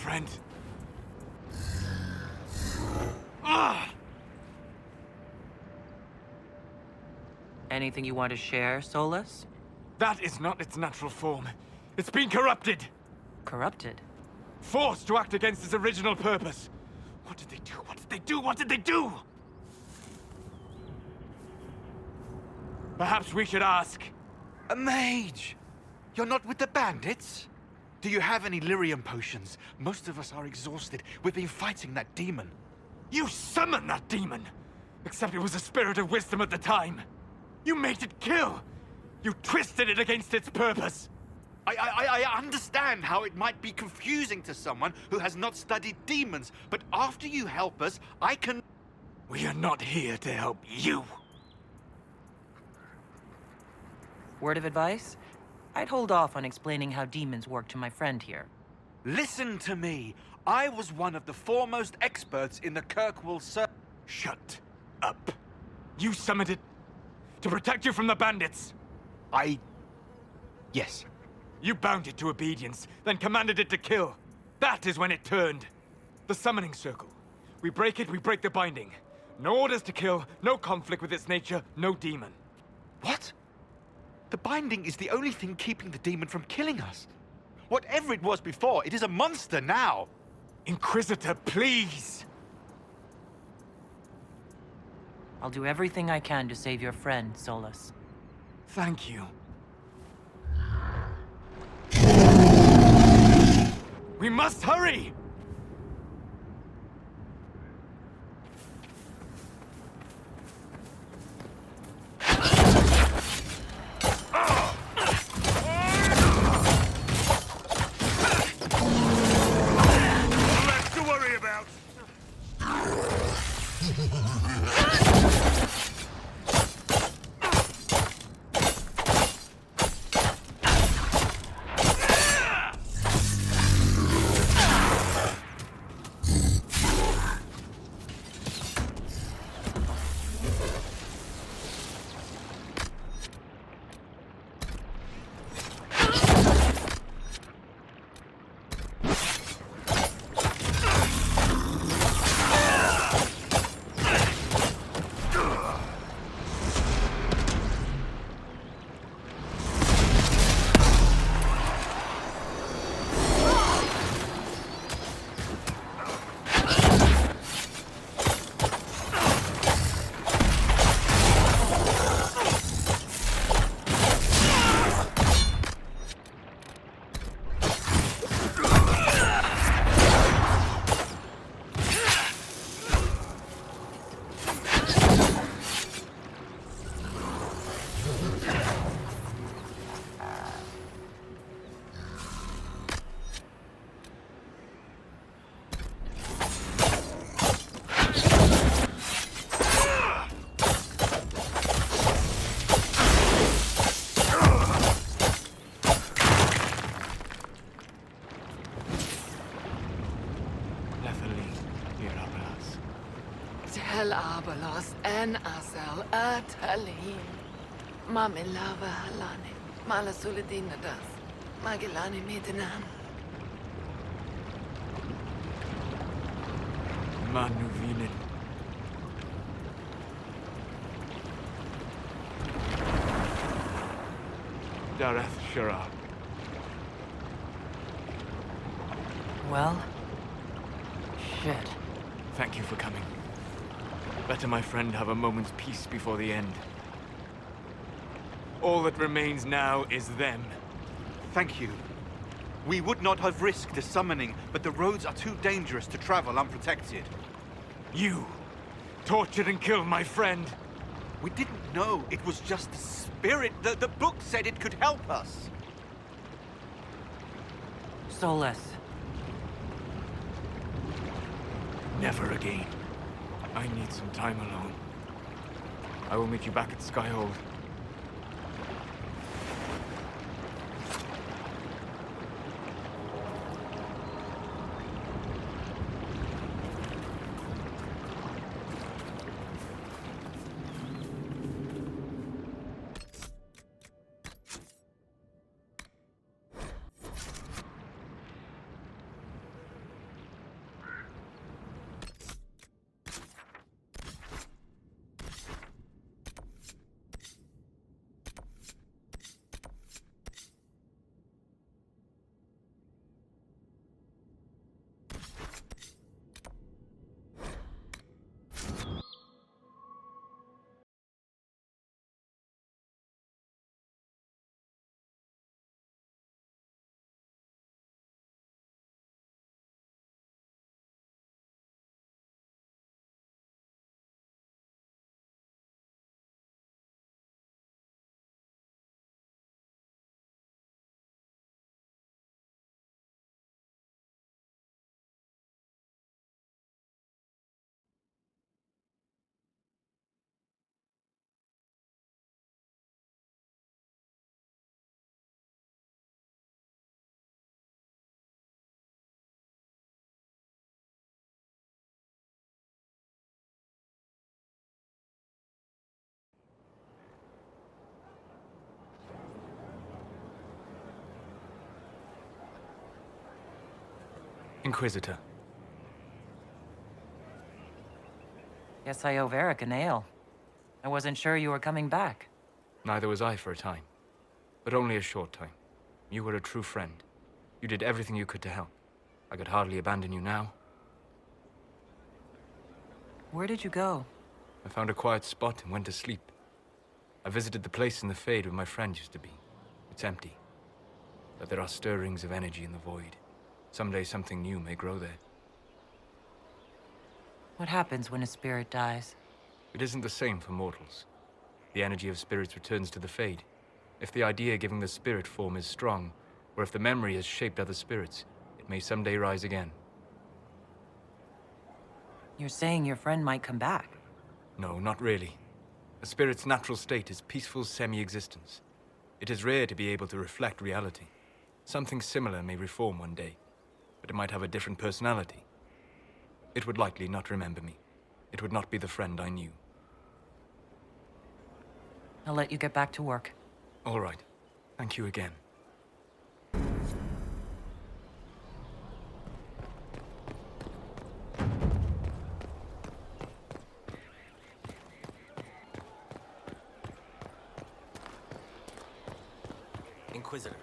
friend. Ah! Anything you want to share, Solus? That is not its natural form. It's been corrupted. Corrupted? Forced to act against its original purpose. What did they do? What did they do? What did they do? Perhaps we should ask. A mage! You're not with the bandits? Do you have any lyrium potions? Most of us are exhausted. We've been fighting that demon. You summoned that demon! Except it was a spirit of wisdom at the time. You made it kill! You twisted it against its purpose! I understand how it might be confusing to someone who has not studied demons, but after you help us, I can... We are not here to help you. Word of advice? I'd hold off on explaining how demons work to my friend here. Listen to me. I was one of the foremost experts in the Kirkwall Shut up. You summoned it to protect you from the bandits. Yes. You bound it to obedience, then commanded it to kill. That is when it turned. The summoning circle. We break it, we break the binding. No orders to kill, no conflict with its nature, no demon. What? The binding is the only thing keeping the demon from killing us. Whatever it was before, it is a monster now. Inquisitor, please! I'll do everything I can to save your friend, Solus. Thank you. We must hurry! Less to worry about. Tel Abalos en Asel Atalim. Mamilava Halani. Malasuladinadas. Magilani Midinan. Manuvinin. Dareth Shara. Well? Shit. Thank you for coming. Better my friend have a moment's peace before the end. All that remains now is them. Thank you. We would not have risked a summoning, but the roads are too dangerous to travel unprotected. You tortured and killed my friend. We didn't know it was just a spirit. The book said it could help us. Solus. Never again. I need some time alone. I will meet you back at Skyhold. Inquisitor. Guess I owe Varric an ale. I wasn't sure you were coming back. Neither was I for a time. But only a short time. You were a true friend. You did everything you could to help. I could hardly abandon you now. Where did you go? I found a quiet spot and went to sleep. I visited the place in the Fade where my friend used to be. It's empty. But there are stirrings of energy in the void. Someday something new may grow there. What happens when a spirit dies? It isn't the same for mortals. The energy of spirits returns to the Fade. If the idea giving the spirit form is strong, or if the memory has shaped other spirits, it may someday rise again. You're saying your friend might come back? No, not really. A spirit's natural state is peaceful semi-existence. It is rare to be able to reflect reality. Something similar may reform one day, but it might have a different personality. It would likely not remember me. It would not be the friend I knew. I'll let you get back to work. All right. Thank you again. Inquisitor.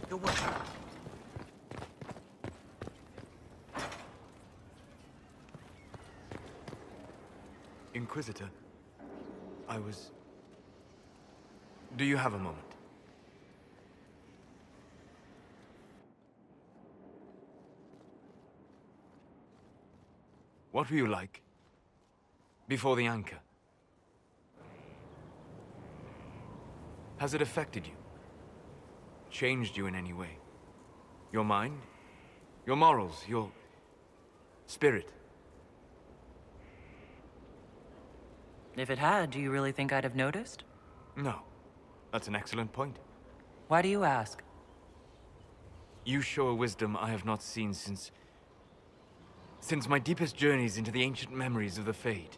Your work. Inquisitor, Do you have a moment? What were you like before the anchor? Has it affected you? Changed you in any way? Your mind? Your morals? Your spirit? If it had, do you really think I'd have noticed? No. That's an excellent point. Why do you ask? You show a wisdom I have not seen since my deepest journeys into the ancient memories of the Fade.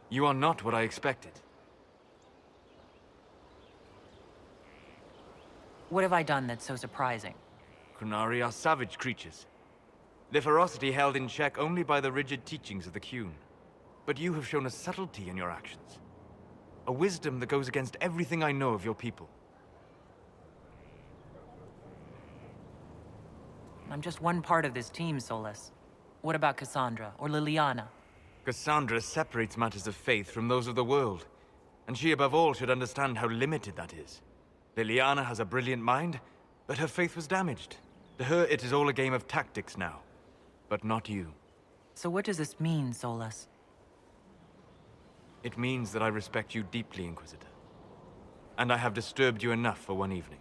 You are not what I expected. What have I done that's so surprising? Qunari are savage creatures. Their ferocity held in check only by the rigid teachings of the Qun. But you have shown a subtlety in your actions. A wisdom that goes against everything I know of your people. I'm just one part of this team, Solas. What about Cassandra or Liliana? Cassandra separates matters of faith from those of the world. And she above all should understand how limited that is. Liliana has a brilliant mind, but her faith was damaged. To her, it is all a game of tactics now. But not you. So what does this mean, Solas? It means that I respect you deeply, Inquisitor. And I have disturbed you enough for one evening.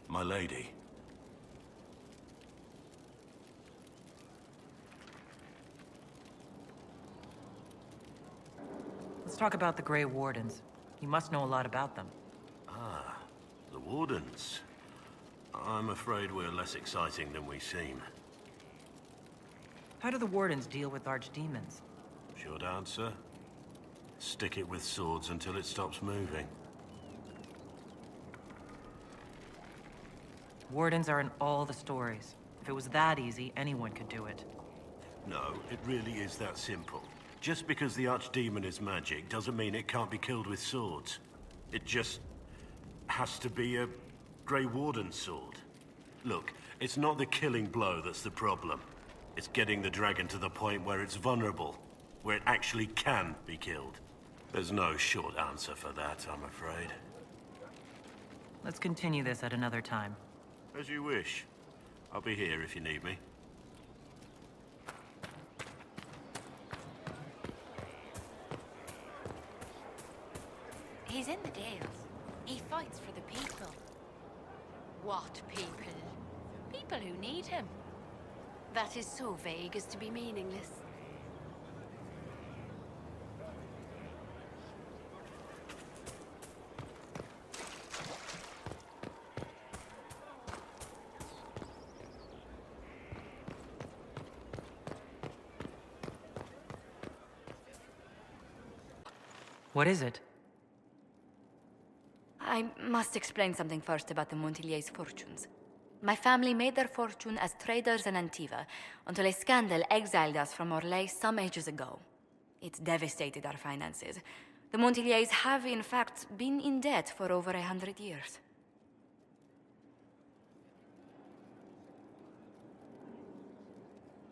My lady. Let's talk about the Grey Wardens. You must know a lot about them. Ah, the Wardens. I'm afraid we're less exciting than we seem. How do the Wardens deal with archdemons? Short answer? Stick it with swords until it stops moving. Wardens are in all the stories. If it was that easy, anyone could do it. No, it really is that simple. Just because the Archdemon is magic doesn't mean it can't be killed with swords. It just has to be a Grey Warden sword. Look, it's not the killing blow that's the problem. It's getting the dragon to the point where it's vulnerable, where it actually can be killed. There's no short answer for that, I'm afraid. Let's continue this at another time. As you wish. I'll be here if you need me. He's in the Dales. He fights for the people. What people? People who need him. That is so vague as to be meaningless. What is it? I must explain something first about the Montiliers' fortunes. My family made their fortune as traders in Antiva until a scandal exiled us from Orlais some ages ago. It devastated our finances. The Montiliers have, in fact, been in debt for over 100 years.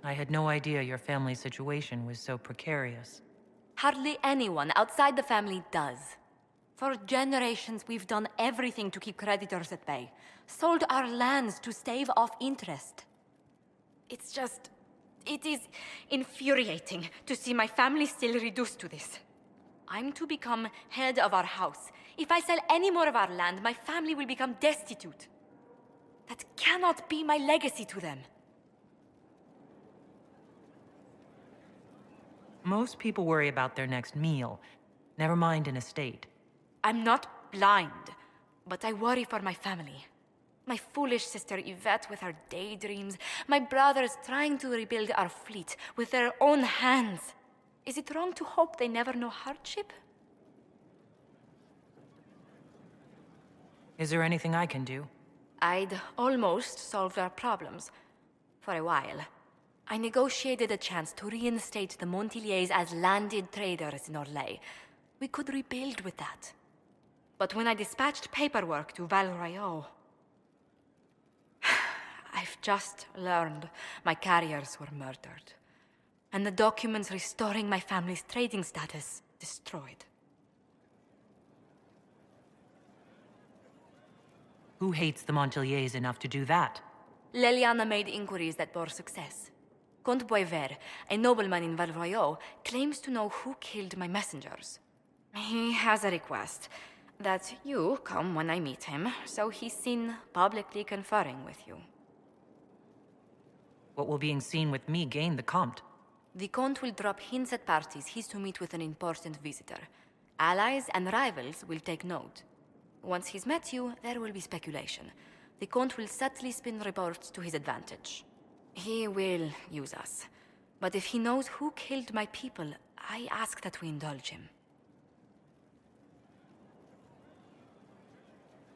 I had no idea your family's situation was so precarious. Hardly anyone outside the family does. For generations, we've done everything to keep creditors at bay. Sold our lands to stave off interest. It is infuriating to see my family still reduced to this. I'm to become head of our house. If I sell any more of our land, my family will become destitute. That cannot be my legacy to them. Most people worry about their next meal, never mind an estate. I'm not blind, but I worry for my family. My foolish sister Yvette with her daydreams, my brothers trying to rebuild our fleet with their own hands. Is it wrong to hope they never know hardship? Is there anything I can do? I'd almost solved our problems. For a while. I negotiated a chance to reinstate the Montiliers as landed traders in Orlais. We could rebuild with that. But when I dispatched paperwork to Val Royeaux, I've just learned my carriers were murdered. And the documents restoring my family's trading status destroyed. Who hates the Montiliers enough to do that? Leliana made inquiries that bore success. Comte Boisvert, a nobleman in Val Royeaux, claims to know who killed my messengers. He has a request that you come when I meet him, so he's seen publicly conferring with you. What will being seen with me gain the Comte? The Comte will drop hints at parties he's to meet with an important visitor. Allies and rivals will take note. Once he's met you, there will be speculation. The Comte will subtly spin reports to his advantage. He will use us. But if he knows who killed my people, I ask that we indulge him.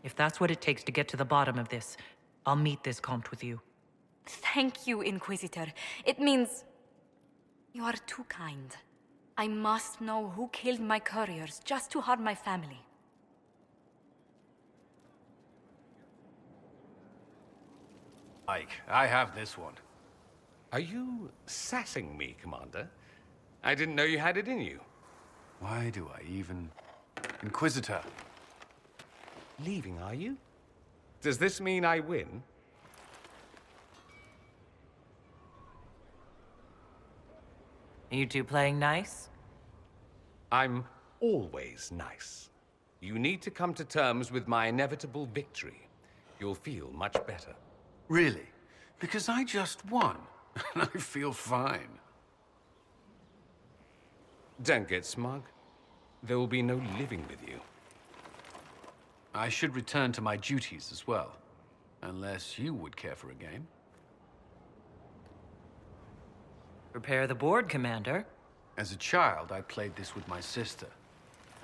If that's what it takes to get to the bottom of this, I'll meet this Comte with you. Thank you, Inquisitor. It means... you are too kind. I must know who killed my couriers just to harm my family. Ike, I have this one. Are you sassing me, Commander? I didn't know you had it in you. Why do I even... Inquisitor. Leaving, are you? Does this mean I win? Are you two playing nice? I'm always nice. You need to come to terms with my inevitable victory. You'll feel much better. Really? Because I just won. And I feel fine. Don't get smug. There will be no living with you. I should return to my duties as well. Unless you would care for a game. Prepare the board, Commander. As a child, I played this with my sister.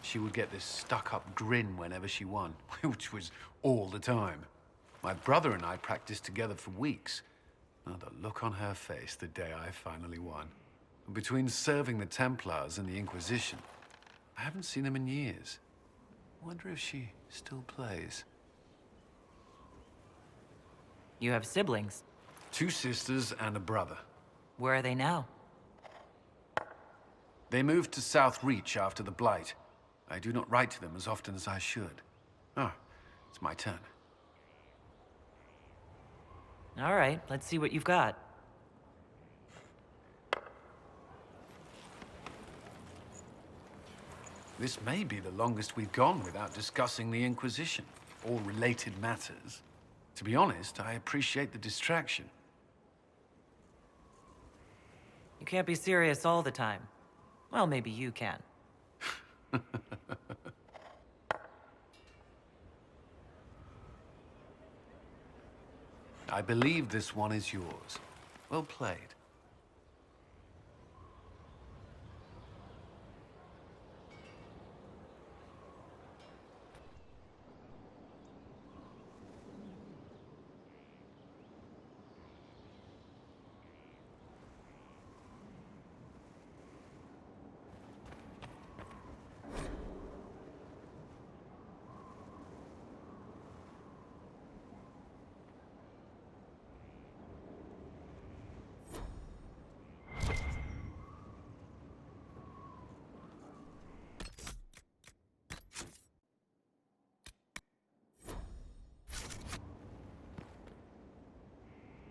She would get this stuck-up grin whenever she won, which was all the time. My brother and I practiced together for weeks. Oh, the look on her face the day I finally won. Between serving the Templars and the Inquisition, I haven't seen them in years. Wonder if she still plays. You have siblings. 2 sisters and a brother. Where are they now? They moved to South Reach after the Blight. I do not write to them as often as I should. Ah, it's my turn. All right, let's see what you've got. This may be the longest we've gone without discussing the Inquisition, or related matters. To be honest, I appreciate the distraction. You can't be serious all the time. Well, maybe you can. I believe this one is yours. Well played.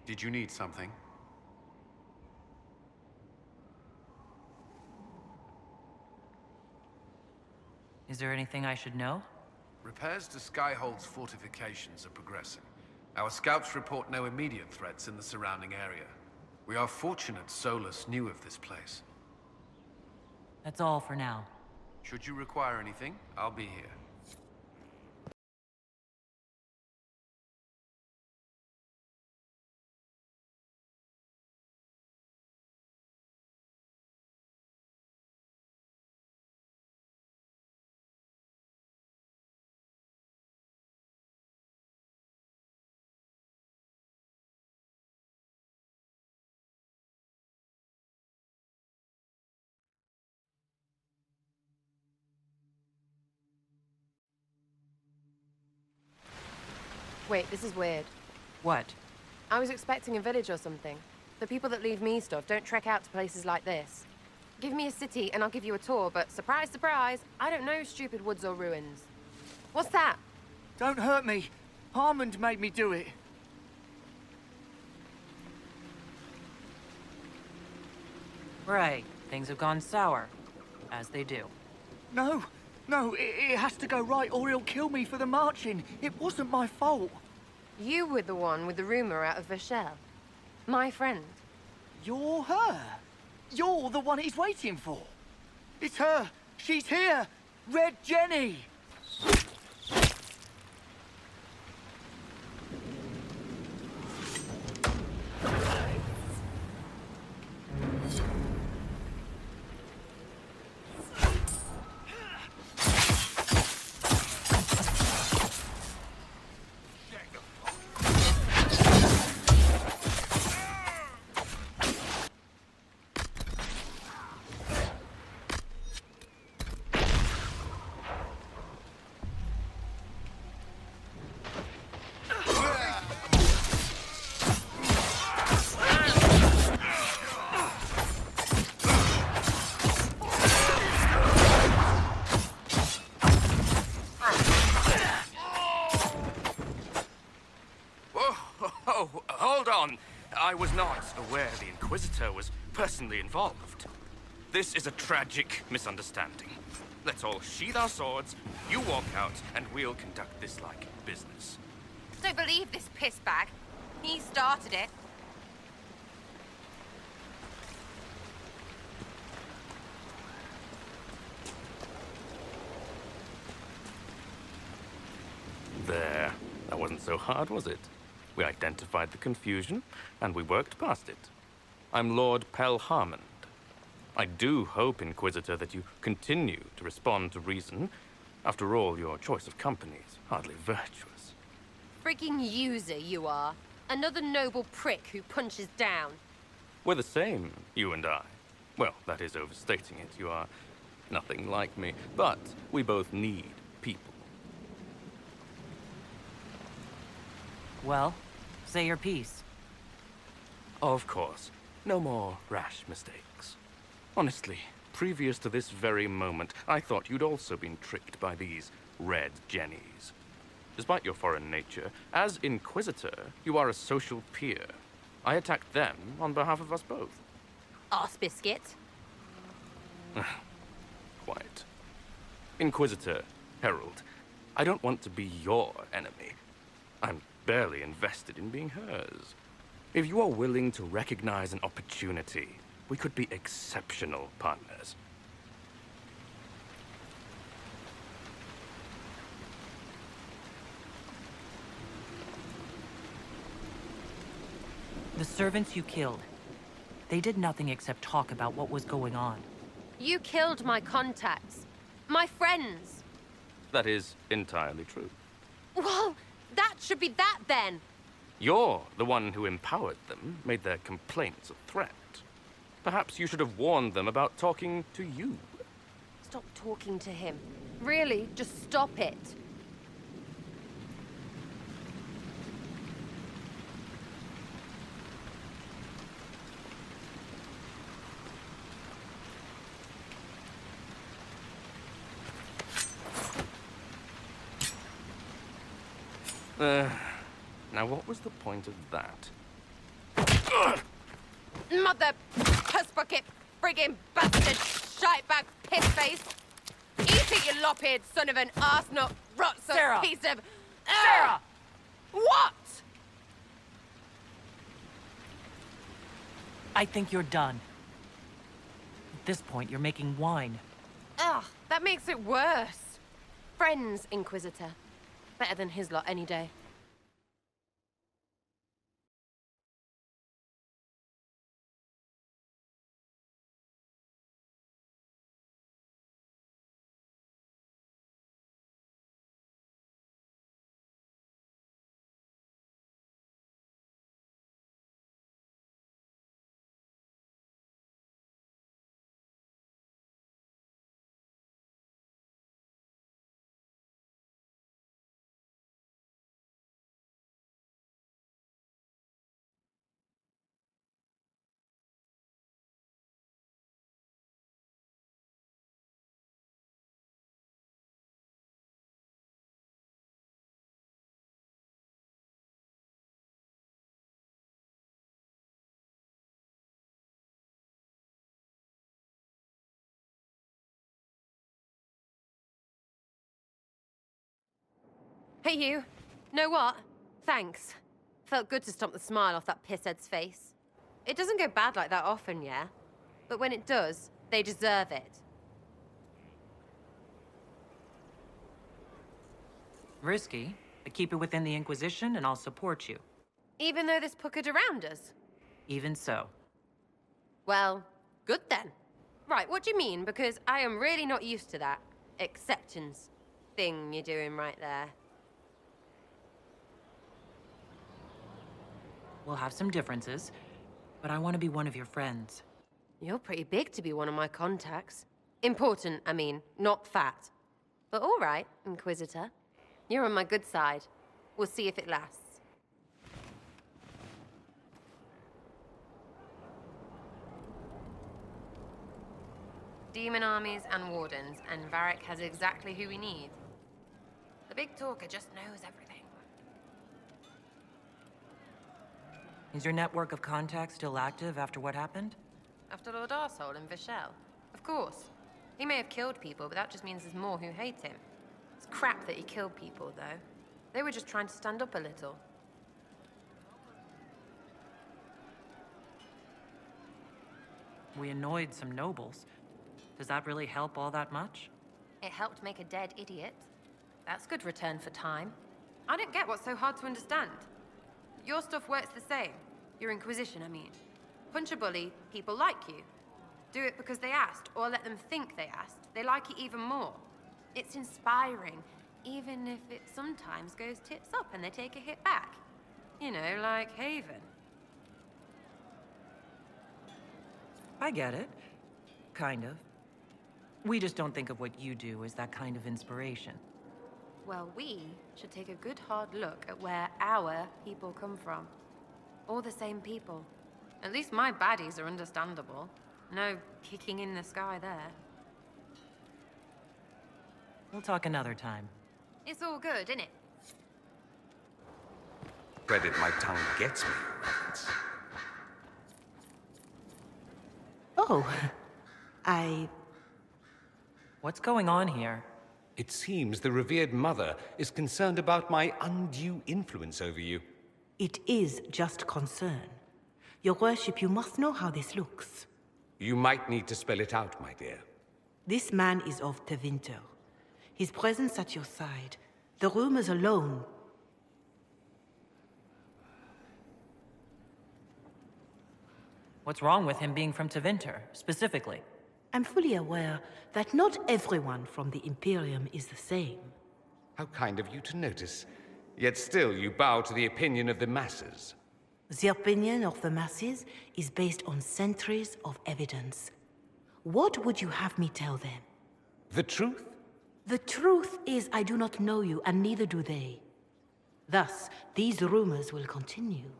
Did you need something? Is there anything I should know? Repairs to Skyhold's fortifications are progressing. Our scouts report no immediate threats in the surrounding area. We are fortunate Solus knew of this place. That's all for now. Should you require anything, I'll be here. Wait, this is weird. What? I was expecting a village or something. The people that leave me stuff don't trek out to places like this. Give me a city and I'll give you a tour, but surprise, surprise, I don't know stupid woods or ruins. What's that? Don't hurt me. Harmond made me do it. Right. Things have gone sour. As they do. No, it has to go right or he'll kill me for the marching. It wasn't my fault. You were the one with the rumor out of Vashel. My friend. You're her. You're the one he's waiting for. It's her. She's here. Red Jenny. I was not aware the Inquisitor was personally involved. This is a tragic misunderstanding. Let's all sheath our swords, you walk out, and we'll conduct this like business. Don't believe this pissbag. He started it. There. That wasn't so hard, was it? We identified the confusion, and we worked past it. I'm Lord Pelharmond. I do hope, Inquisitor, that you continue to respond to reason. After all, your choice of company is hardly virtuous. Freaking user, you are. Another noble prick who punches down. We're the same, you and I. Well, that is overstating it. You are nothing like me. But we both need people. Well, say your piece. Of course. No more rash mistakes. Honestly, previous to this very moment, I thought you'd also been tricked by these red jennies. Despite your foreign nature, as Inquisitor, you are a social peer. I attacked them on behalf of us both. Arse biscuit. Quite. Inquisitor, Herald, I don't want to be your enemy. I'm barely invested in being hers. If you are willing to recognize an opportunity, we could be exceptional partners. The servants you killed, they did nothing except talk about what was going on. You killed my contacts. My friends. That is entirely true. Well, that should be that then. You're the one who empowered them, made their complaints a threat. Perhaps you should have warned them about talking to you. Stop talking to him. Really, just stop it. Now what was the point of that? Mother puss bucket, friggin' bastard, shitebag piss face. Eat it, you lop-eared son of an arsenal rot Sarah! piece of. Sarah! What? I think you're done. At this point, you're making wine. Ugh, that makes it worse. Friends, Inquisitor. Better than his lot any day. Hey, you. Know what? Thanks. Felt good to stomp the smile off that pisshead's face. It doesn't go bad like that often, yeah? But when it does, they deserve it. Risky, but keep it within the Inquisition and I'll support you. Even though this puckered around us? Even so. Well, good then. Right, what do you mean? Because I am really not used to that acceptance thing you're doing right there. We'll have some differences, but I want to be one of your friends. You're pretty big to be one of my contacts. Important, I mean, not fat. But all right, Inquisitor. You're on my good side. We'll see if it lasts. Demon armies and wardens, and Varric has exactly who we need. The big talker just knows everything. Is your network of contacts still active after what happened? After Lord Arsehole and Vishel? Of course. He may have killed people, but that just means there's more who hate him. It's crap that he killed people, though. They were just trying to stand up a little. We annoyed some nobles. Does that really help all that much? It helped make a dead idiot. That's good return for time. I don't get what's so hard to understand. Your stuff works the same. Your Inquisition, I mean. Punch a bully, people like you. Do it because they asked, or let them think they asked. They like it even more. It's inspiring, even if it sometimes goes tits up and they take a hit back. You know, like Haven. I get it. Kind of. We just don't think of what you do as that kind of inspiration. Well, we should take a good hard look at where our people come from. All the same people. At least my baddies are understandable. No kicking in the sky there. We'll talk another time. It's all good, innit? Credit my tongue gets me. Oh, What's going on here? It seems the revered mother is concerned about my undue influence over you. It is just concern. Your worship, you must know how this looks. You might need to spell it out, my dear. This man is of Tevinter. His presence at your side, the rumors alone. What's wrong with him being from Tevinter, specifically? I'm fully aware that not everyone from the Imperium is the same. How kind of you to notice. Yet still you bow to the opinion of the masses. The opinion of the masses is based on centuries of evidence. What would you have me tell them? The truth? The truth is I do not know you, and neither do they. Thus, these rumors will continue.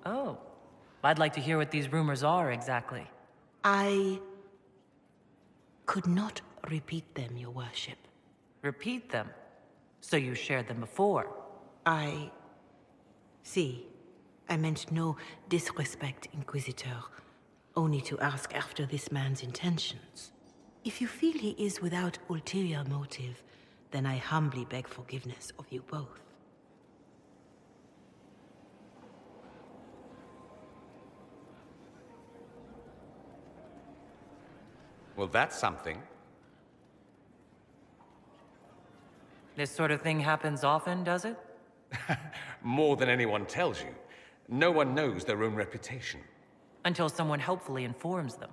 Oh. I'd like to hear what these rumors are exactly. I could not repeat them, your worship. Repeat them? So you shared them before? See, I meant no disrespect, Inquisitor. Only to ask after this man's intentions. If you feel he is without ulterior motive, then I humbly beg forgiveness of you both. Well, that's something. This sort of thing happens often, does it? More than anyone tells you. No one knows their own reputation. Until someone helpfully informs them.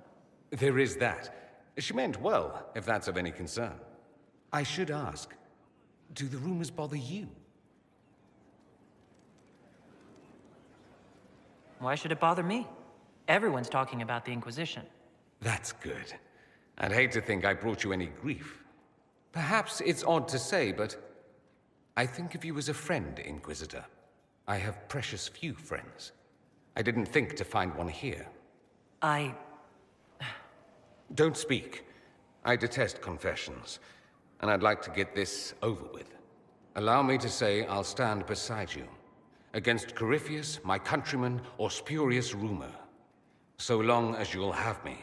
There is that. She meant well, if that's of any concern. I should ask, do the rumors bother you? Why should it bother me? Everyone's talking about the Inquisition. That's good. I'd hate to think I brought you any grief. Perhaps it's odd to say, but I think of you as a friend, Inquisitor. I have precious few friends. I didn't think to find one here. Don't speak. I detest confessions, and I'd like to get this over with. Allow me to say I'll stand beside you, against Corypheus, my countryman, or spurious rumor, so long as you'll have me.